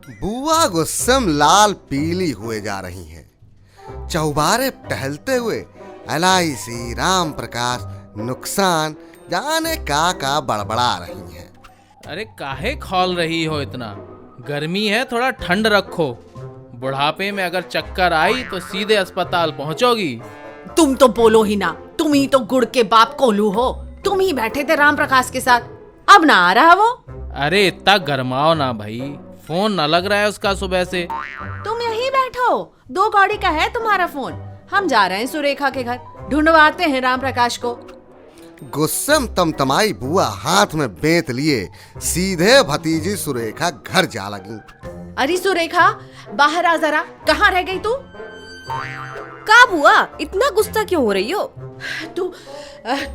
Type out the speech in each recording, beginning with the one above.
बुआ गुस्सम लाल पीली हुए जा रही हैं। चौबारे टहलते हुए एलआईसी, राम प्रकाश, नुकसान जाने का बड़बड़ा रही हैं। अरे काहे खौल रही हो इतना? गर्मी है, थोड़ा ठंड रखो। बुढ़ापे में अगर चक्कर आई तो सीधे अस्पताल पहुंचोगी। तुम तो बोलो ही ना, तुम ही तो गुड़ के बाप कोलू हो। तुम ही बैठे थे राम प्रकाश के साथ, अब ना आ रहा वो। अरे इतना गरमाओ ना भाई, फोन न लग रहा है उसका सुबह से। तुम यहीं बैठो, 2 कौड़ी का है तुम्हारा फोन। हम जा रहे हैं सुरेखा के घर, ढूंढवाते हैं राम प्रकाश को। गुस्सम तमतमाई बुआ हाथ में बेंत लिए सीधे भतीजी सुरेखा घर जा लगी। अरे सुरेखा, बाहर आ जरा, कहाँ रह गई तू? का बुआ, इतना गुस्सा क्यों हो रही हो?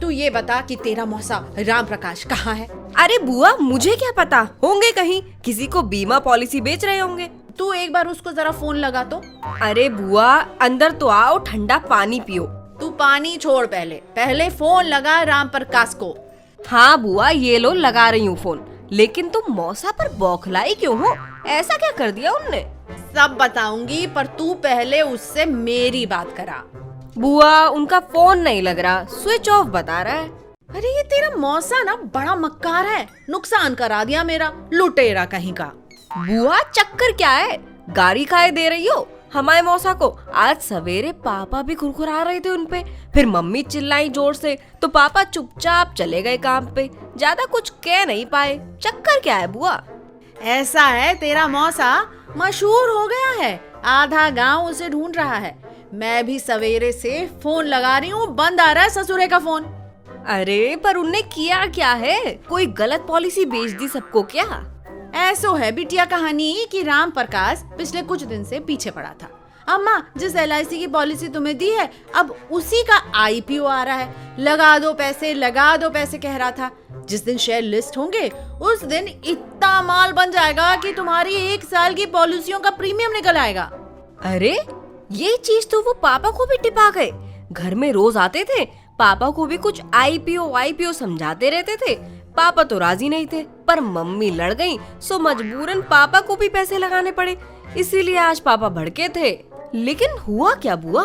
तू ये बता कि तेरा मौसा राम प्रकाश कहाँ है? अरे बुआ, मुझे क्या पता, होंगे कहीं, किसी को बीमा पॉलिसी बेच रहे होंगे। तू एक बार उसको जरा फोन लगा तो। अरे बुआ, अंदर तो आओ, ठंडा पानी पियो। तू पानी छोड़, पहले फोन लगा राम प्रकाश को। हाँ बुआ, ये लो लगा रही हूँ फोन। लेकिन तुम मौसा पर बौखलाई क्यों हो? ऐसा क्या कर दिया उनने? सब बताऊंगी, पर तू पहले उससे मेरी बात करा। बुआ, उनका फोन नहीं लग रहा, स्विच ऑफ बता रहा है। अरे ये तेरा मौसा ना बड़ा मक्कार है, नुकसान करा दिया मेरा, लुटेरा कहीं का। बुआ, चक्कर क्या है? गाड़ी खाए दे रही हो हमारे मौसा को? आज सवेरे पापा भी खुरखुरा रहे थे उनपे, फिर मम्मी चिल्लाई जोर से, तो पापा चुपचाप चले गए काम पे, ज्यादा कुछ कह नहीं पाए। चक्कर क्या है बुआ? ऐसा है, तेरा मौसा मशहूर हो गया है, आधा गांव उसे ढूंढ रहा है। मैं भी सवेरे से फोन लगा रही हूँ, बंद आ रहा है ससुरे का फोन। अरे पर उनने किया क्या है? कोई गलत पॉलिसी बेच दी सबको क्या? ऐसो है बिटिया कहानी कि राम प्रकाश पिछले कुछ दिन से पीछे पड़ा था। अम्मा, जिस एलआईसी की पॉलिसी तुम्हें दी है, अब उसी का आईपीओ आ रहा है। लगा दो पैसे कह रहा था। जिस दिन शेयर लिस्ट होंगे उस दिन इतना माल बन जाएगा कि तुम्हारी 1 साल की पॉलिसियों का प्रीमियम निकल आएगा। अरे ये चीज तो वो पापा को भी टिपा गए। घर में रोज आते थे, पापा को भी कुछ आईपीओ समझाते रहते थे। पापा तो राजी नहीं थे, पर मम्मी लड़ गई, सो मजबूरन पापा को भी पैसे लगाने पड़े। इसीलिए आज पापा भड़के थे। लेकिन हुआ क्या बुआ?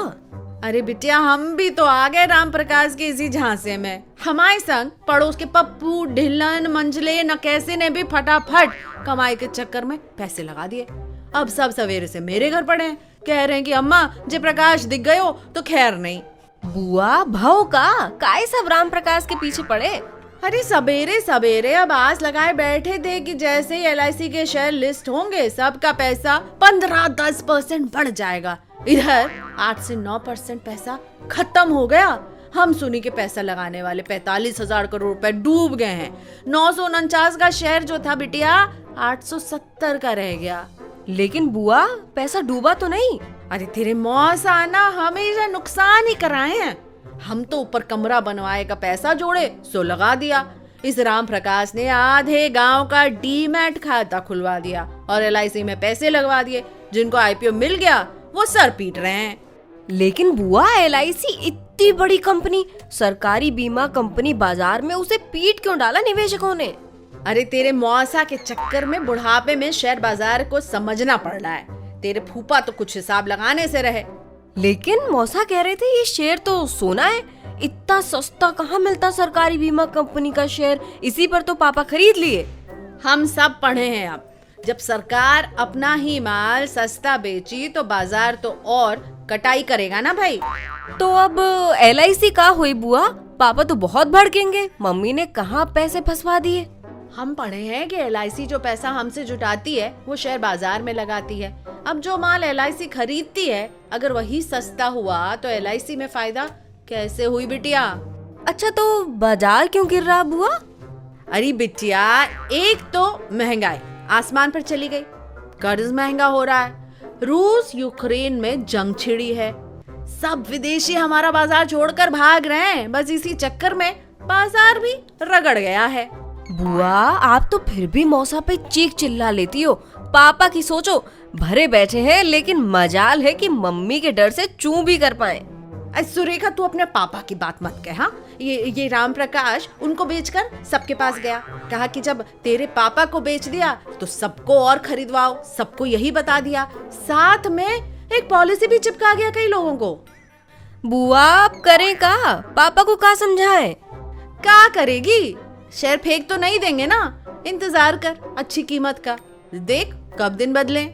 अरे बिटिया, हम भी तो आ गए राम प्रकाश के इसी झांसे में। हमारे संग पड़ोस के पप्पू, ढिल्लन, मंजले, नकैसे ने भी फटाफट कमाई के चक्कर में पैसे लगा दिए। अब सब सवेरे से मेरे घर पड़े हैं, कह रहे हैं कि अम्मा जे प्रकाश दिख गए हो तो खैर नहीं। बुआ, भाव का काय सब राम प्रकाश के पीछे पड़े? अरे सवेरे अब आस लगाए बैठे थे कि जैसे ही एलआईसी के शेयर लिस्ट होंगे सबका पैसा 15-10% बढ़ जाएगा। इधर 8 से 9% पैसा खत्म हो गया। हम सुनी के पैसा लगाने वाले 45,000 करोड़ रुपए डूब गए हैं। 949 का शेयर जो था बिटिया 870 का रह गया। लेकिन बुआ, पैसा डूबा तो नहीं? अरे तेरे मौसा ना हमेशा नुकसान ही कराए हैं। हम तो ऊपर कमरा बनवाए का पैसा जोड़े सो लगा दिया। इस राम प्रकाश ने आधे गांव का डीमैट खाता खुलवा दिया और एलआईसी में पैसे लगवा दिए। जिनको आईपीओ मिल गया वो सर पीट रहे हैं। लेकिन बुआ, एलआईसी इतनी बड़ी कंपनी, सरकारी बीमा कंपनी, बाजार में उसे पीट क्यों डाला निवेशकों ने? अरे तेरे मौसा के चक्कर में बुढ़ापे में शेयर बाजार को समझना पड़ रहा है। तेरे फूफा तो कुछ हिसाब लगाने से रहे। लेकिन मौसा कह रहे थे ये शेयर तो सोना है, इतना सस्ता कहाँ मिलता सरकारी बीमा कंपनी का शेयर? इसी पर तो पापा खरीद लिए। हम सब पढ़े हैं। अब जब सरकार अपना ही माल सस्ता बेची तो बाजार तो और कटाई करेगा ना भाई। तो अब एलआईसी का हुई बुआ? पापा तो बहुत भड़केंगे। मम्मी ने कहाँ पैसे फंसवा दिए? हम पढ़े हैं कि एलआईसी जो पैसा हमसे जुटाती है वो शेयर बाजार में लगाती है। अब जो माल एलआईसी खरीदती है अगर वही सस्ता हुआ तो एलआईसी में फायदा कैसे हुई बिटिया? अच्छा, तो बाजार क्यों गिर रहा बुआ? अरे बिटिया, एक तो महंगाई आसमान पर चली गई, कर्ज महंगा हो रहा है, रूस यूक्रेन में जंग छिड़ी है, सब विदेशी हमारा बाजार छोड़कर भाग रहे हैं। बस इसी चक्कर में बाजार भी रगड़ गया है। बुआ, आप तो फिर भी मौसा पे चीख चिल्ला लेती हो। पापा की सोचो, भरे बैठे हैं, लेकिन मजाल है कि मम्मी के डर से चूं भी कर पाए। सुरेखा तू अपने पापा की बात मत कह। हाँ, ये राम प्रकाश उनको बेचकर सबके पास गया, कहा कि जब तेरे पापा को बेच दिया तो सबको और खरीदवाओ, सबको यही बता दिया। साथ में एक पॉलिसी भी चिपका गया कई लोगों को। बुआ आप करें का, पापा को का समझाएं? क्या करेगी, शेयर फेंक तो नहीं देंगे ना। इंतजार कर अच्छी कीमत का, देख कब दिन बदले।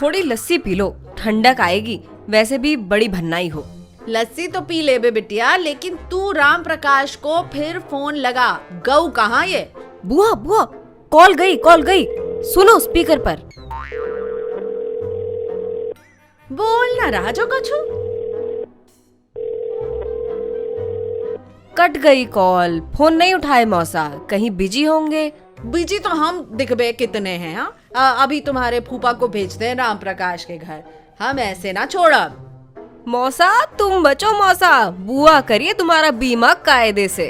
थोड़ी लस्सी पी लो, ठंडक आएगी, वैसे भी बड़ी भन्नाई हो। लस्सी तो पी ले बे बिटिया, लेकिन तू राम प्रकाश को फिर फोन लगा। गऊ कहाँ ये? बुआ बुआ कॉल गई, सुनो स्पीकर पर। बोल ना राजो कछु। कट गई कॉल, फोन नहीं उठाए मौसा, कहीं बिजी होंगे। बिजी तो हम दिखबे कितने हैं। हाँ, अभी तुम्हारे फूफा को भेजते हैं राम प्रकाश के घर, हम ऐसे ना छोड़ब। मौसा तुम बचो मौसा, बुआ करिए तुम्हारा बीमा कायदे से।